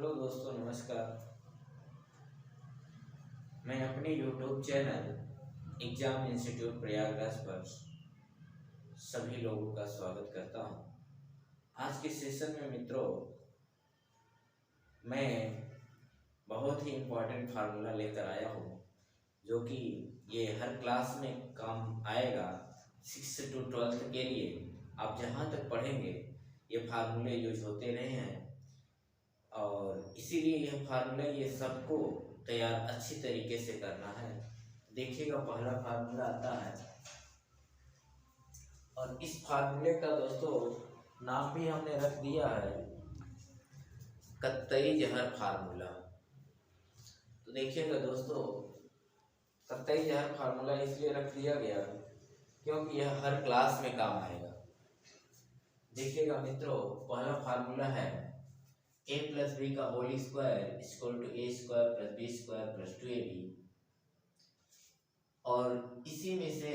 Hello दोस्तों, नमस्कार। मैं अपने YouTube channel exam institute Prayagraj पर सभी लोगों का स्वागत करता हूं। आज के सेशन में मित्रों, मैं बहुत ही इम्पोर्टेंट फार्मूला लेकर आया हूं, जो कि ये हर क्लास में काम आएगा। 6 to 12 के लिए आप जहां तक पढ़ेंगे ये फार्मूले यूज होते रहे हैं, और इसीलिए यह फार्मूला ये सबको तैयार अच्छी तरीके से करना है। देखिएगा, पहला फार्मूला आता है, और इस फार्मूले का दोस्तों नाम भी हमने रख दिया है कत्तई जहर फार्मूला। तो देखिएगा दोस्तों, कत्तई जहर फार्मूला इसलिए रख दिया गया क्योंकि यह हर क्लास में काम आएगा। देखिएगा मित्रों, पहला फार्मूला है a प्लस बी का whole square equal to a square plus B square plus 2ab, और इसी में से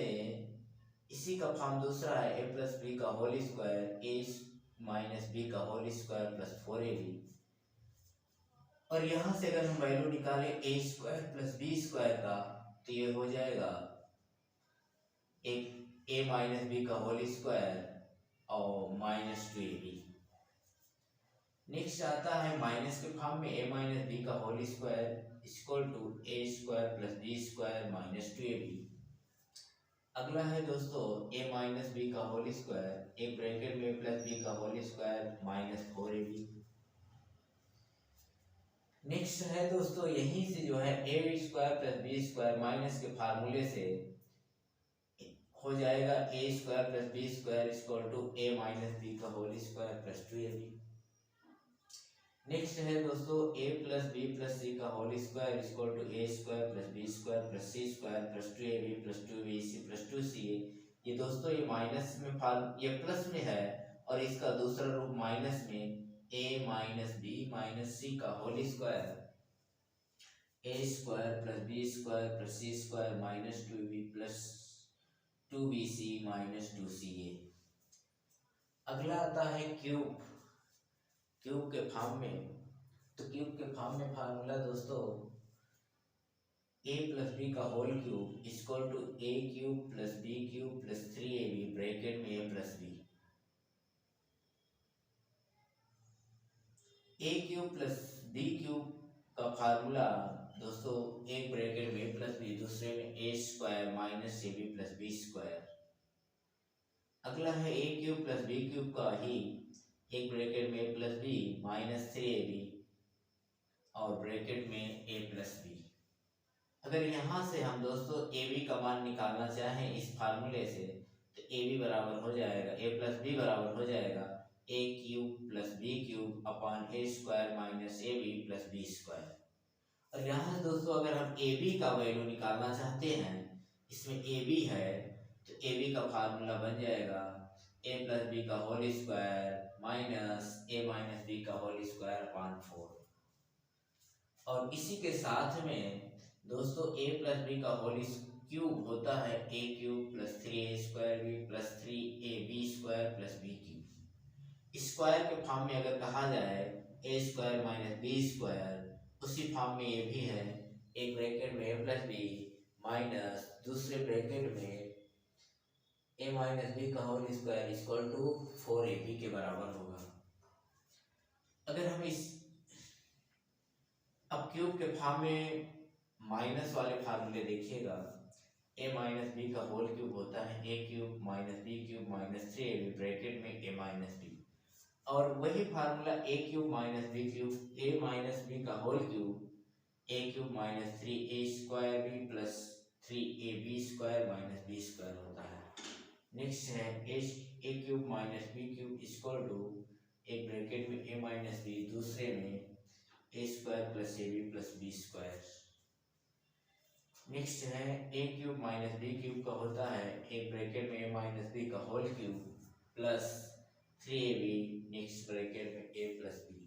इसी का फॉर्म दूसरा है a प्लस बी का whole square a minus B का होल स्क्वायर प्लस 4ab, और यहाँ से अगर हम वैल्यू निकालें a square plus B square का, तो ये हो जाएगा एक a माइनस बी का होल स्क्वायर और माइनस 2ab। नेक्स्ट आता है माइनस के फॉर्म में a माइनस बी का whole square equal to a square plus B square minus 2ab। अगला है दोस्तों a माइनस बी का होल स्क्वायर, एक ब्रैकेट में प्लस बी का whole square minus 4ab। Next है दोस्तों, यहीं से जो है a square plus B square minus के फार्मूले से हो जाएगा a square plus B square equal to a minus B का whole square plus 2ab। Next है दोस्तों a plus B plus C का whole square equal to a square plus B square plus C square plus 2ab plus 2bc plus 2ca। ये दोस्तों ये minus में ये plus में है, और इसका दूसरा रूप माइनस में a minus B minus C का whole square a square plus B square plus C square minus 2b plus 2bc minus 2ca। अगला आता है क्यूब के फॉर्म में। तो क्यूब के फॉर्म में फार्मूला दोस्तों a प्लस बी का whole cube equal to a cube plus B cube plus 3ab bracket में a plus B. a cube plus B cube का फार्मूला दोस्तों एक ब्रैकेट में a प्लस बी, दूसरे में a square minus ab plus B square. अगला है a cube plus B cube का ही एक ब्रैकेट में a plus B minus 3ab और ब्रैकेट में a प्लस बी। अगर यहाँ से हम दोस्तों ab का मान निकालना चाहें इस फार्मूले से, तो ab बराबर हो जाएगा a प्लस बी बराबर हो जाएगा a cube plus B cube upon a square minus ab plus B square. और यहाँ से दोस्तों अगर हम ab का वैल्यू निकालना चाहते हैं, इसमें ab है, तो ab का फार्मूला बन जाएगा a प्लस बी का whole square minus a minus B का होल स्क्वायर अपॉन 4। और इसी के साथ में दोस्तों a प्लस बी का होल क्यूब होता है a cube plus 3a square B plus 3ab square plus B cube. Square के फॉर्म में अगर कहा जाए a square minus B square, उसी फॉर्म में ये भी है, एक ब्रैकेट में a प्लस बी माइनस दूसरे ब्रैकेट में a माइनस बी का whole square equal to 4ab के बराबर होगा। अगर हम अब क्यूब के फॉर्म में माइनस वाले फार्मूले देखिएगा, a माइनस बी का होल क्यूब होता है a cube minus B cube minus 3ab bracket में a माइनस बी, और वही formula a cube minus B cube a minus B का whole cube a cube minus 3a square B plus 3ab square minus B square होता है। Next है a cube minus B cube equal to एक bracket में a minus B, दूसरे में a square plus ab plus B square. Next है a cube minus B cube का होता है एक ब्रैकेट में a माइनस बी का whole cube plus 3ab next bracket में a प्लस बी।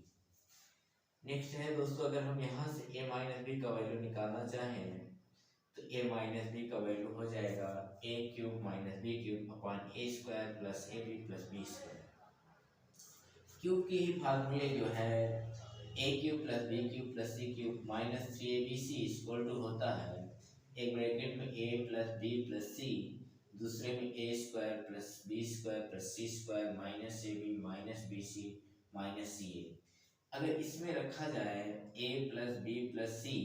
नेक्स्ट है दोस्तों, अगर हम यहाँ से a माइनस बी का वैल्यू निकालना चाहें, तो a माइनस बी का वैल्यू हो जाएगा a cube minus B cube upon a square plus ab plus B square. Cube की ही फार्मूले जो है A cube plus B cube plus C cube minus 3abc equal to होता है एक ब्रैकेट में A plus B plus C, दूसरे में A square plus B square plus C square minus A B minus B C minus C A. अगर इसमें रखा जाए a plus B plus C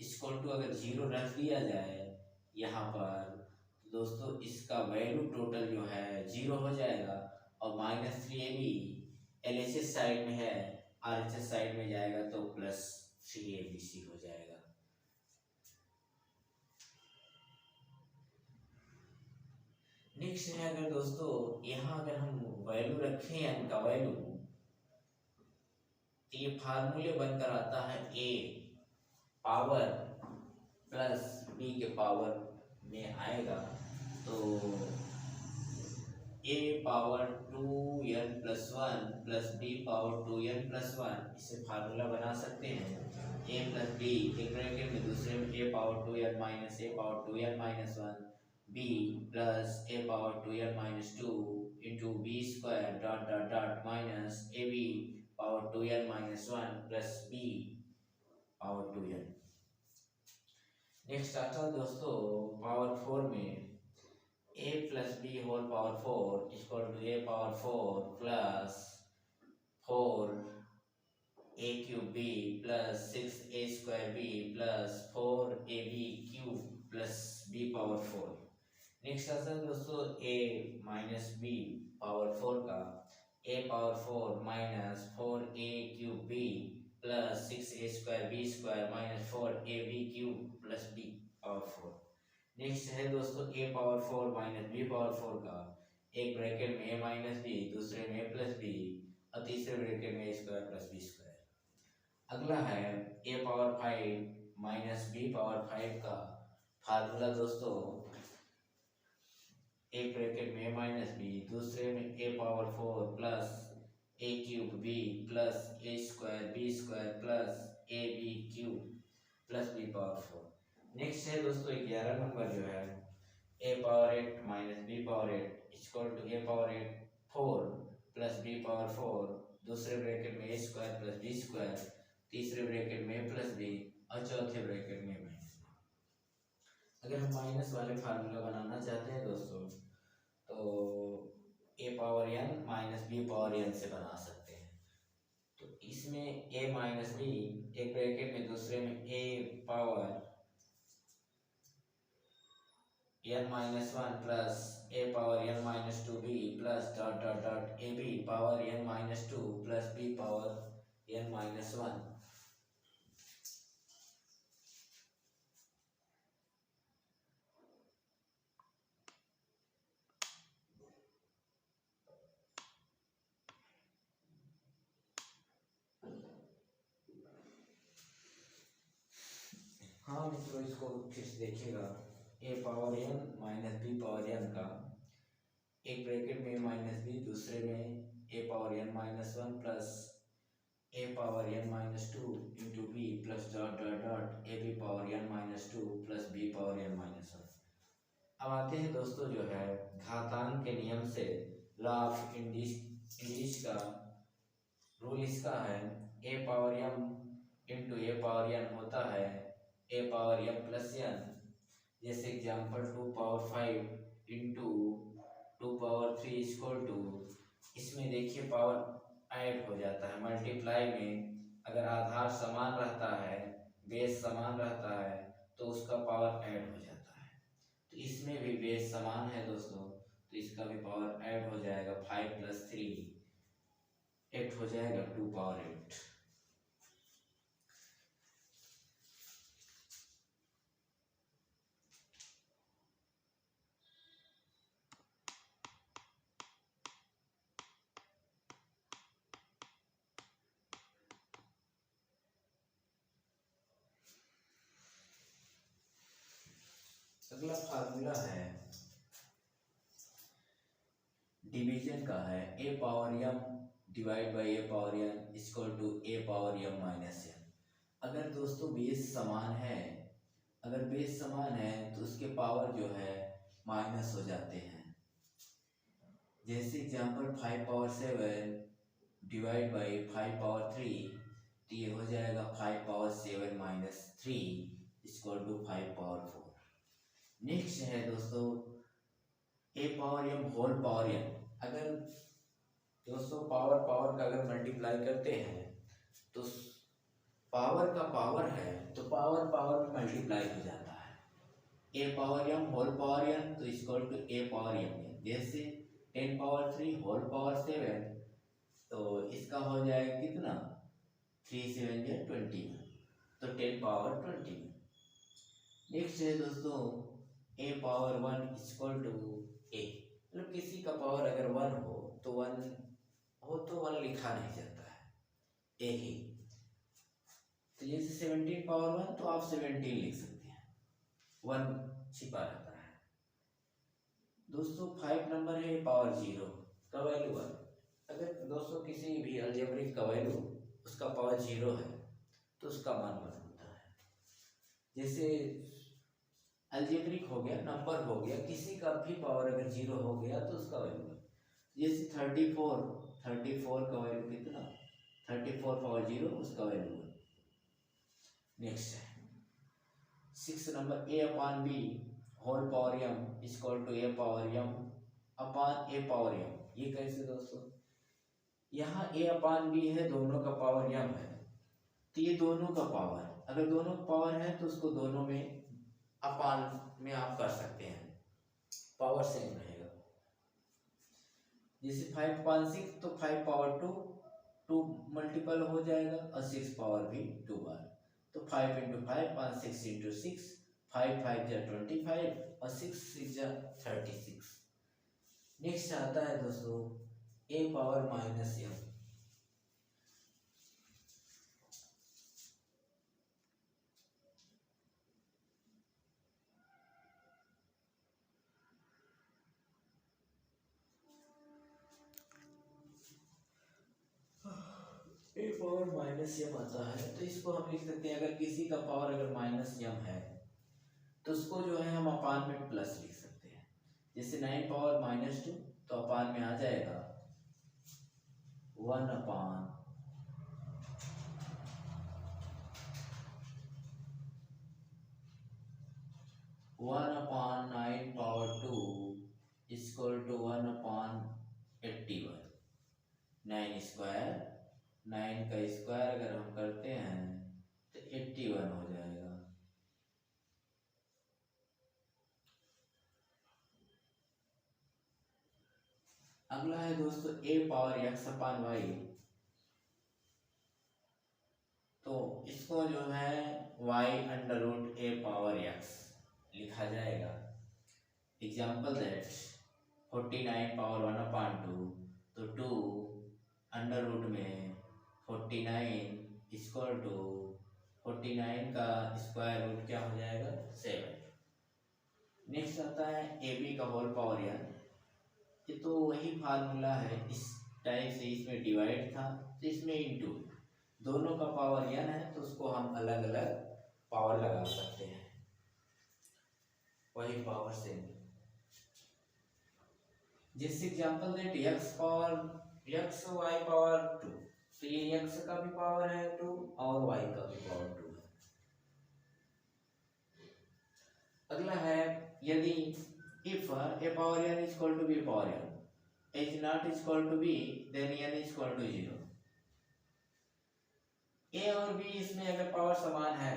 equal to अगर जीरो रख दिया जाए यहाँ पर दोस्तों इसका वैल्यू टोटल जो है जीरो हो जाएगा और माइनस 3ab LHS साइड में है RHS साइड में जाएगा तो प्लस 3abc हो जाएगा। नेक्स्ट है अगर दोस्तों यहाँ अगर हम वैल्यू रखें n का वैल्यू तो ये फार्मूले बनकर आता है a पावर प्लस b के पावर में आएगा तो a power 2n plus 1 plus b power 2n plus 1 इसे फार्मूला बना सकते हैं a प्लस b एक ब्रैकेट में दूसरे में a power 2n minus a power 2n minus 1 b plus a power 2n minus 2 into b square dot dot dot minus ab power 2n minus 1 plus b power 2n। Next आता है दोस्तों power 4 में a plus B whole power 4 equal to a power 4 plus 4 a cube b plus 6a square b plus 4ab cube plus b power 4। Next आता है दोस्तों a minus b power 4 का a power 4 minus 4a cube b plus 6a square b square minus 4ab cube plus b power 4। Next है दोस्तों a power 4 minus b power 4 का एक bracket में a minus b दूसरे में a plus b और तीसरे ब्रैकेट में a square plus b square. अगला है a power 5 minus b power 5 का फार्मूला दोस्तों एक ब्रैकेट में a माइनस b दूसरे में a power 4 plus a cube b plus a square plus a b cube plus b power 4। Next है दोस्तों 11 नंबर जो है a power 8 minus b power 8 equal to a power 8 4 plus b power 4 दूसरे bracket में a square plus b square तीसरे bracket में a plus b और चौथे ब्रैकेट में माइनस b। अगर हम माइनस वाले फार्मूला बनाना चाहते हैं दोस्तों तो a power n minus b power n से बना सकते हैं। तो इसमें a माइनस b एक ब्रैकेट में दूसरे में a power n minus 1 plus a power n minus 2b plus dot dot dot ab power n minus 2 plus b power n minus 1। हाँ मित्रों इसको फिर से देखिएगा a power n minus b power n का एक ब्रैकेट में minus b दूसरे में a power n minus 1 plus a power n minus 2 into b plus dot dot dot a b power n minus 2 plus b power n minus 1। अब आते हैं दोस्तों जो है घातांक के नियम से लॉ ऑफ इंडिस का रूल इसका है a power m into a power n होता है a power m plus n। जैसे example 2 power 5 into 2 power 3 equal to इसमें देखिए पावर ऐड हो जाता है मल्टीप्लाई में अगर आधार समान रहता है बेस समान रहता है तो उसका पावर ऐड हो जाता है। तो इसमें भी बेस समान है दोस्तों तो इसका भी पावर ऐड हो जाएगा 5 प्लस 3 8 हो जाएगा 2 पावर 8। अगला फार्मूला है डिवीजन का है a power m divide by a power n equal to a power m minus n। अगर दोस्तों बेस समान है अगर बेस समान है तो उसके पावर जो है माइनस हो जाते हैं। जैसे example 5 power 7 divide by 5 power 3 तो ये हो जाएगा 5 power 7 minus 3 equal to 5 power 4। Next है दोस्तों A power M whole power M. अगर दोस्तों पावर पावर का अगर मल्टीप्लाई करते हैं तो पावर का पावर है तो पावर पावर में मल्टीप्लाई हो जाता है। A power M whole power M तो equal to A power M. जैसे 10 पावर 3 होल पावर 7 तो इसका हो जाएगा कितना 3 7 या 20 तो 10 पावर 20। नेक्स्ट है दोस्तों ए पावर 1 इक्वल टू ए। मतलब किसी का पावर अगर 1 हो तो 1 लिखा नहीं जाता है ए ही। तो जैसे 17 पावर 1 तो आप 17 लिख सकते हैं, 1 छिपा रहता है। दोस्तों 5 नंबर है पावर 0 का वैल्यू 1। अगर दोस्तों किसी भी अलजेब्रिक का वैल्यू उसका पावर 0 है तो उसका मान 1 होता है। जैसे अलजेब्रिक हो गया, नंबर हो गया, किसी का भी पावर अगर 0 हो गया तो उसका वैल्यू। जैसे 34 का वैल्यू कितना 34 पावर 0 उसका वैल्यू 1। नेक्स्ट है 6 number A upon B whole power M equal to A power M upon A power M. ये कैसे दोस्तों, यहाँ ए अपान बी है, दोनों का पावर एम है, तो ये दोनों का पावर, अगर दोनों का पावर है तो उसको दोनों में अपान में आप कर सकते हैं, पावर सेम रहेगा। जैसे 5 अपान 6 तो 5 पावर 2 मल्टीपल हो जाएगा और 6 पावर भी 2 बार, तो 5 इंटू 5 पाँच 6 इंटू 6 5 5 जा 25 और 6 6 जा 36। नेक्स्ट आता है दोस्तों A power minus M. A power minus M आता है तो इसको हम लिख सकते हैं, अगर किसी का पावर अगर माइनस एम है तो उसको जो है हम अपान में प्लस लिख सकते हैं। जैसे 9 पावर माइनस 2 तो अपान में आ जाएगा 1 upon 9 power 2 equal to 1 upon 81। 9 square 9 का स्क्वायर अगर हम करते हैं तो 81 हो जाएगा। अगला है दोस्तों A power x upon y. तो इसको जो है y अंडर रूट ए पावर एक्स लिखा जाएगा। एग्जाम्पल दैट 49 पावर 1 अपान 2 तो 2 अंडर रूट में 49 इक्वल टू 49 का स्क्वायर रूट क्या हो जाएगा 7। नेक्स्ट आता है ए बी का होल पावर एन। ये तो वही फार्मूला है, इस टाइप से इसमें डिवाइड था तो इसमें इनटू, दोनों का पावर एन है तो उसको हम अलग अलग पावर लगा सकते हैं, वही पावर से। जिस example that x power x y power 2 तो ये x का भी पावर है 2 और y का भी पावर 2 है। अगला है यदि if a power n is equal to b power n is not equal to b then n is equal to 0। a और b इसमें अगर पावर समान है,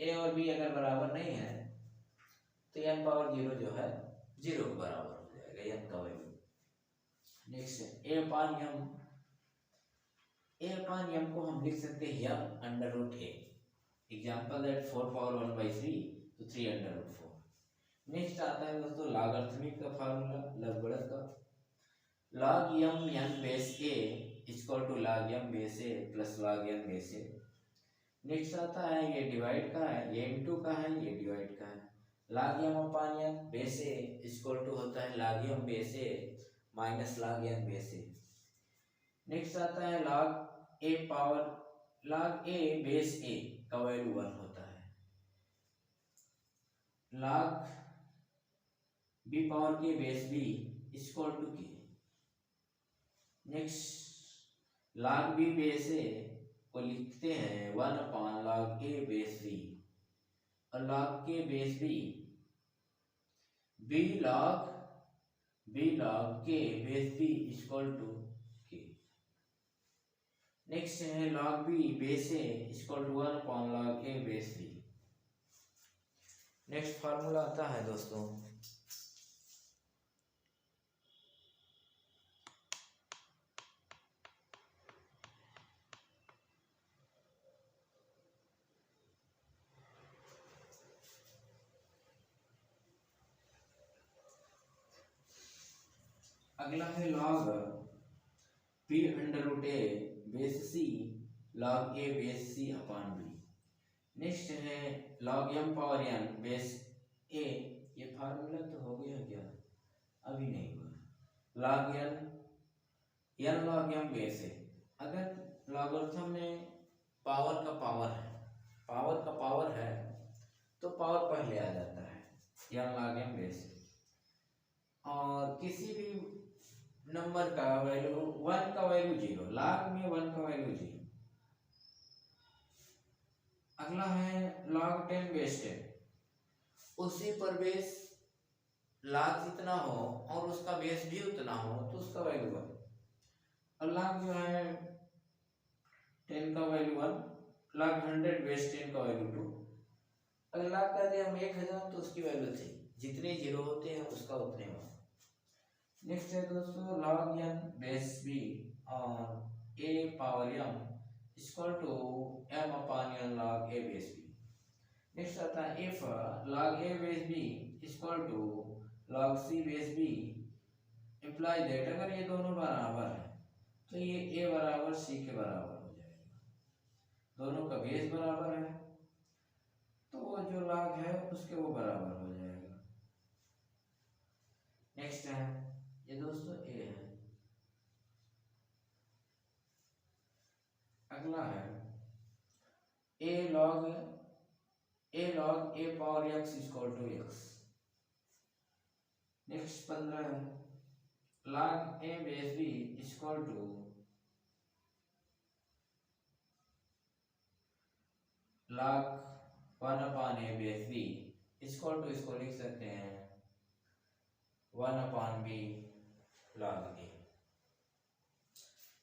a और b अगर बराबर नहीं है तो n पावर 0 जो है 0 के बराबर हो जाएगा n का वैल्यू। नेक्स्ट है a अपान m को हम लिख सकते हैं m under root a। Example that 4 power 1 by 3 तो 3 अंडर रूट 4। नेक्स्ट आता है दोस्तों लॉगरिथमिक का फार्मूला, लघुगणक का। log m n base a equal to log m base a plus log n base a। Next आता है ये डिवाइड का है, ये इनटू का है, ये डिवाइड का है। log m upon n base a equal to होता है log m base a minus log n base a। Next आता है log a बेस a का वैल्यू 1 होता है। log b power k base b equal to k. Next log b base a को लिखते हैं 1/log a बेस b, और log k base b log k base b equal to k। Next है log b base a equal to 1/log a base b। Next formula आता है दोस्तों अगला है log p under root a base c log a base c upon b। Next है log m power n base a, ये formula तो हो गया क्या, अभी नहीं हुआ। log n log m base a, अगर लॉगरिथम में पावर का पावर है तो पावर पहले आ जाता है n log m base a। और किसी भी नंबर का वैल्यू 1 का वैल्यू 0, log में 1 का वैल्यू 0। अगला है log 10 बेस 10, उसी पर बेस log जितना हो और उसका बेस भी उतना हो तो उसका वैल्यू 1। और log जो है 10 का वैल्यू 1, log 100 बेस 10 का वैल्यू 2। अगर log कर दिया हम 1000 तो उसकी वैल्यू 3, जितने जीरो होते हैं उसका उतने 1। नेक्स्ट है दोस्तों log n बेस b और a power m equal to m upon n log a base b। Next आता है if log a base b equal to log c base b imply that, अगर ये दोनों बराबर है तो ये a बराबर c के बराबर हो जाएगा। दोनों का बेस बराबर है तो वो जो log है उसके वो बराबर हो जाएगा। नेक्स्ट है ये दोस्तों a है। अगला है a log a power x equal to x। Next 15 है log a base b equal to log 1 upon a base b equal to, इसको लिख सकते हैं 1 upon b log a।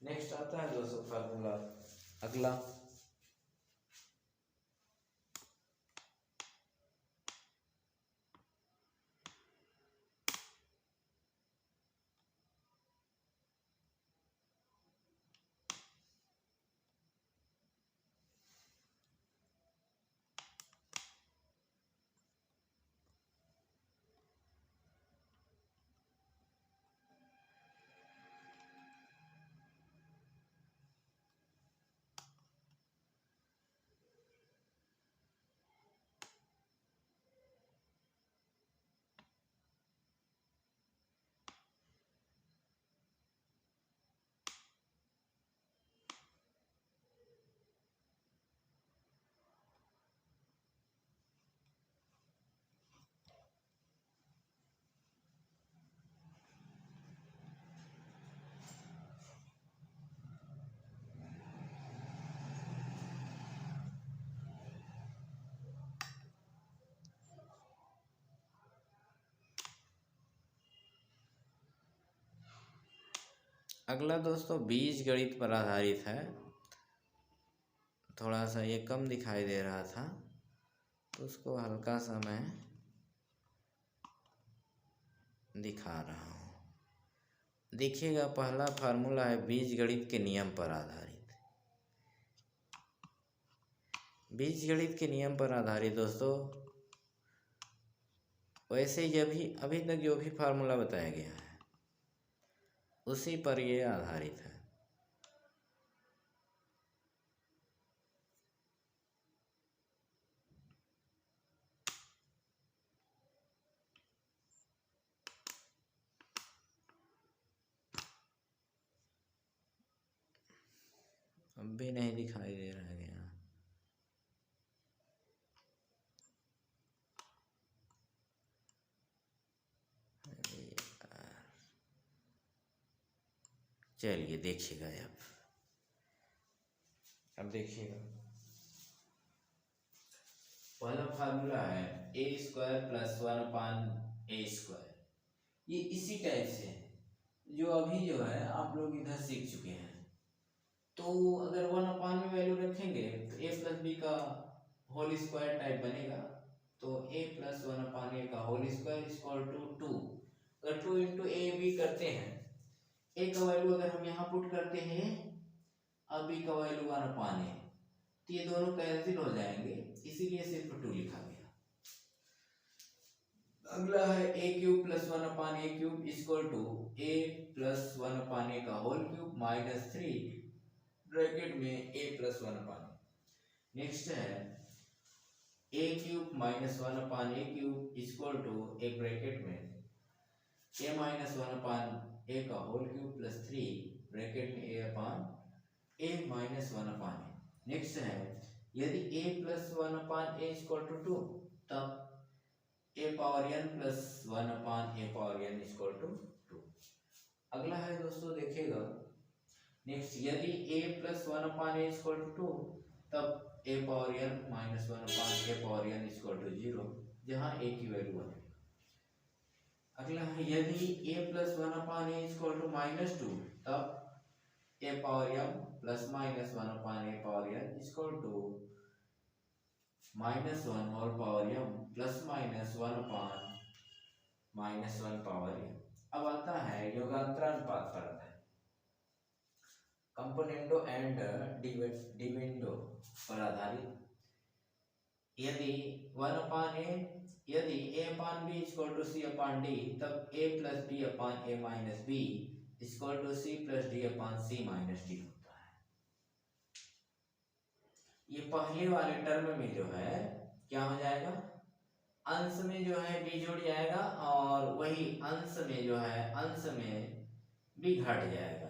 Next आता है दोस्तों फार्मूला अगला अगला दोस्तों बीज गणित पर आधारित है। थोड़ा सा ये कम दिखाई दे रहा था तो उसको हल्का सा मैं दिखा रहा हूँ। देखिएगा पहला फार्मूला है बीज गणित के नियम पर आधारित। बीज गणित के नियम पर आधारित दोस्तों, वैसे अभी तक जो भी फार्मूला बताया गया है उसी पर ये आधारित है। अब भी नहीं दिखाई दे रहा है यहाँ। चलिए देखिएगा आप। अब देखिएगा, पहला फार्मूला है ए स्क्वायर प्लस 1/a²। ये इसी टाइप से है जो अभी जो है आप लोग इधर सीख चुके हैं। तो अगर 1/, में वैल्यू रखेंगे तो a प्लस बी का होल स्क्वायर टाइप बनेगा। तो a प्लस 1/a का होल स्क्वायर इक्वल टू 2। अगर 2 इंटू ए बी करते हैं, a का वैल्यू अगर हम यहाँ पुट करते हैं और b का वैल्यू 1/a, तो ये दोनों कैंसिल हो जाएंगे, इसीलिए सिर्फ 2 लिखा गया। अगला है a³ plus 1/a³ equal to a plus 1/a का होल क्यूब माइनस 3 ब्रैकेट में a प्लस 1/a। नेक्स्ट है a³ minus 1/a³ equal to एक ब्रैकेट में a माइनस 1/a का होल क्यूब प्लस 3 ब्रैकेट में a माइनस 1/a। नेक्स्ट है यदि a plus 1/a equal to 2, तब a power n plus 1/a power n equal to 2। अगला है दोस्तों देखिएगा, नेक्स्ट यदि a plus 1/a equal to 2, तब a power n minus 1/a power n equal to 0, जहाँ a की वैल्यू 1 है। अगला है यदि a plus 1/a equal to -2, तब a power m plus minus 1/a power n equal to -1 और power m plus minus 1/-1 power m। अब आता है योगांतरानुपात पर आता है, कंपोनेंडो एंड डिविडेंडो पर आधारित। यदि 1/a यदि a/b इक्वल टू c/d, तब a plus b/a minus b equal to c plus d/c minus d होता है। ये पहले वाले टर्म में जो है क्या हो जाएगा, अंश में जो है b जुड़ जाएगा और वही अंश में जो है अंश में b घट जाएगा,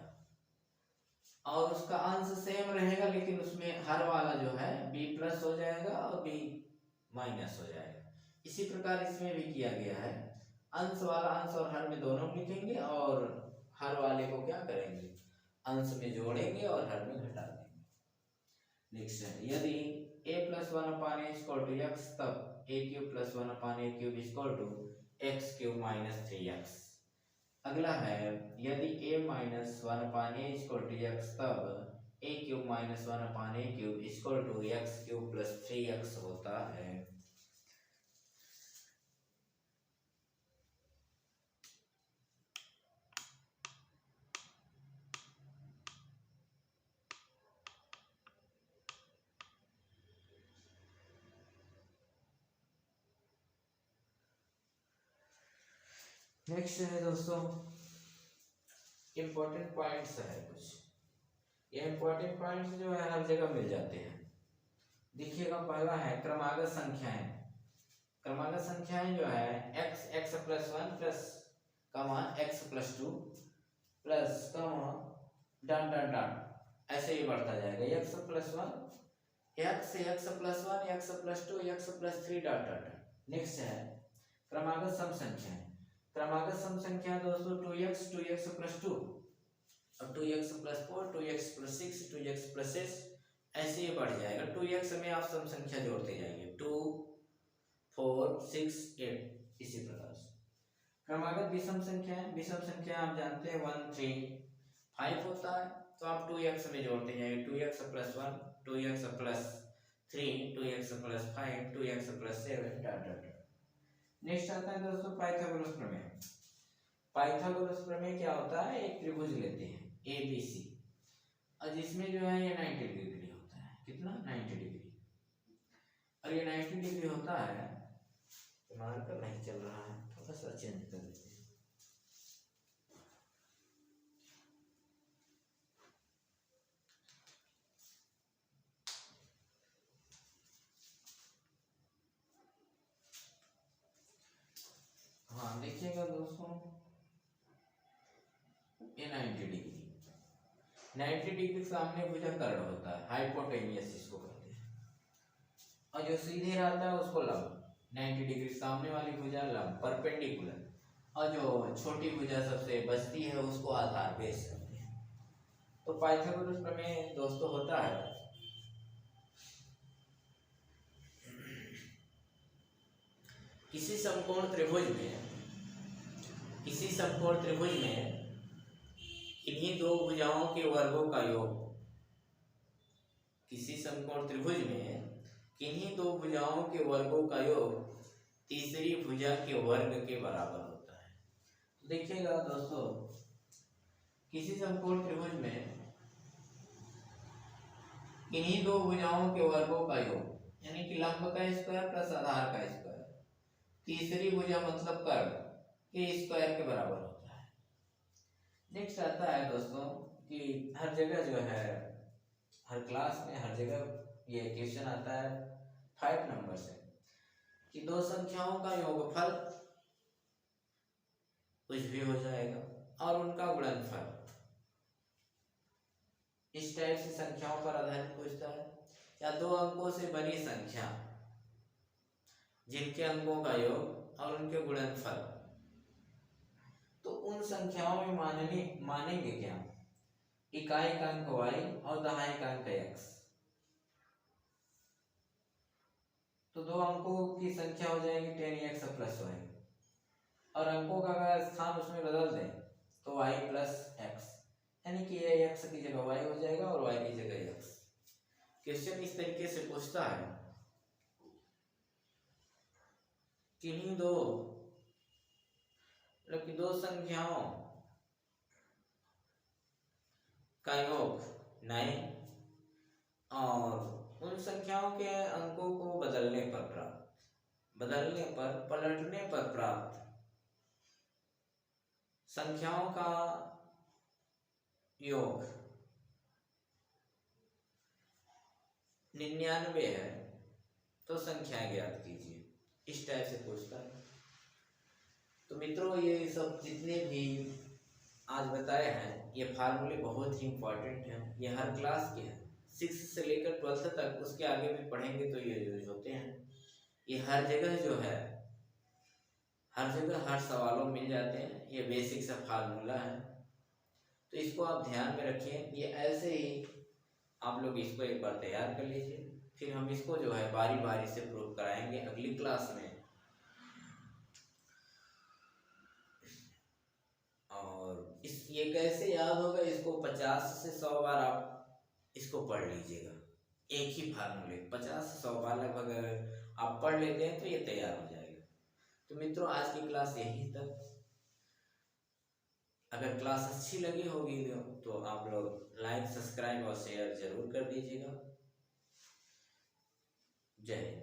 और उसका अंश सेम रहेगा लेकिन उसमें हर वाला जो है b प्लस हो जाएगा और b माइनस हो जाएगा। इसी प्रकार इसमें भी किया गया है, अंश वाला अंश और हर में दोनों लिखेंगे और हर वाले को क्या करेंगे, अंश में जोड़ेंगे और हर में घटा देंगे। नेक्स्ट है यदि a plus 1/a equal to x, तब a³ plus 1/a³ equal to x³ minus 3x। अगला है यदि a minus 1/a equal to x, तब a³ minus 1/a³ equal to x³ plus 3x होता है। नेक्स्ट है दोस्तों इम्पोर्टेंट पॉइंट्स है कुछ। ये इम्पोर्टेंट पॉइंट्स जो है हर जगह मिल जाते हैं। देखिएगा, पहला है क्रमागत संख्याएं। क्रमागत संख्याएं जो है x plus 1 plus x plus 2 plus dot dot dot ऐसे ही बढ़ता जाएगा। x plus 1 x plus 1 x plus 2 x plus 3 dot dot. Next है क्रमागत सम संख्याएं। क्रमागत सम संख्या दोस्तों 2x प्लस 2 और 2x plus 4 2x plus 6 2x plus 6 ऐसे ही बढ़ जाएगा। 2x में आप सम संख्या जोड़ते जाएंगे, 2 4 6 8 इसी प्रकार से। क्रमागत विषम संख्या है। विषम संख्या आप जानते हैं 1 3 5 होता है, तो आप 2x में जोड़ते जाएंगे, 2x plus 1 2x plus 3 2x plus 5 2x plus 7 dot dot. Next आता है दोस्तों पाइथागोरस प्रमेय। पाइथागोरस प्रमेय क्या होता है, एक त्रिभुज लेते हैं ABC और जिसमें जो है ये 90 डिग्री होता है। कितना 90 डिग्री, और ये 90 डिग्री होता है, मार्कर नहीं चल रहा है, थोड़ा सा चेंज कर देते हैं। हाँ देखिएगा दोस्तों, ये 90 डिग्री सामने भुजा कर्ण होता है, हाइपोटेन्यूस इसको कहते हैं, और जो सीधे रहता है उसको लंब। 90 डिग्री सामने वाली भुजा लंब परपेंडिकुलर, और जो छोटी भुजा सबसे बचती है उसको आधार बेस करते हैं। तो पाइथागोरस प्रमेय दोस्तों होता है किसी समकोण त्रिभुज में इन्हीं दो भुजाओं के वर्गों का योग, किसी समकोण त्रिभुज में किन्हीं दो भुजाओं के वर्गों का योग तीसरी भुजा के वर्ग के बराबर होता है। तो देखिएगा दोस्तों, किसी समकोण त्रिभुज में इन्हीं दो भुजाओं के वर्गों का योग यानी कि लंब का स्क्वायर प्लस आधार का स्क्वायर तीसरी भुजा मतलब कर्ण के स्क्वायर के बराबर होता है। नेक्स्ट आता है दोस्तों कि हर जगह जो है, हर क्लास में हर जगह ये क्वेश्चन आता है 5 नंबर से कि दो संख्याओं का योगफल कुछ भी हो जाएगा और उनका गुणनफल, इस टाइप से संख्याओं पर आधारित पूछता है। या दो अंकों से बनी संख्या जिनके अंकों का योग और उनके गुणनफल, तो उन संख्याओं में मानेंगे क्या, इकाई का अंक y और दहाई का अंक x। तो दो अंकों की संख्या हो जाएगी 10x प्लस y और अंकों का अगर स्थान उसमें बदल दें तो y प्लस x, यानी कि ये x की जगह y हो जाएगा और y की जगह x। क्वेश्चन इस तरीके से पूछता है, किन्हीं दो संख्याओं का योग 9 और उन संख्याओं के अंकों को पलटने पर प्राप्त संख्याओं का योग 99 है, तो संख्या ज्ञात कीजिए। इस टाइप से पूछता है। तो मित्रों, ये सब जितने भी आज बताए हैं ये फार्मूले बहुत ही इम्पोर्टेंट हैं। ये हर क्लास के हैं, 6 से लेकर 12th तक, उसके आगे भी पढ़ेंगे तो ये यूज होते हैं। ये हर जगह जो है, हर जगह हर सवालों में मिल जाते हैं। ये बेसिक सा फार्मूला है, तो इसको आप ध्यान में रखिए। ये ऐसे ही आप लोग इसको एक बार तैयार कर लीजिए, फिर हम इसको जो है बारी बारी से प्रूव कराएंगे अगली क्लास में। और ये कैसे याद होगा, इसको 50 से 100 बार आप इसको पढ़ लीजिएगा। एक ही फार्मूले 50 से 100 बार लगभग आप पढ़ लेते हैं तो ये तैयार हो जाएगा। तो मित्रों, आज की क्लास यहीं तक। अगर क्लास अच्छी लगी होगी तो आप लोग लाइक, सब्सक्राइब और शेयर जरूर कर दीजिएगा। जय हिंद।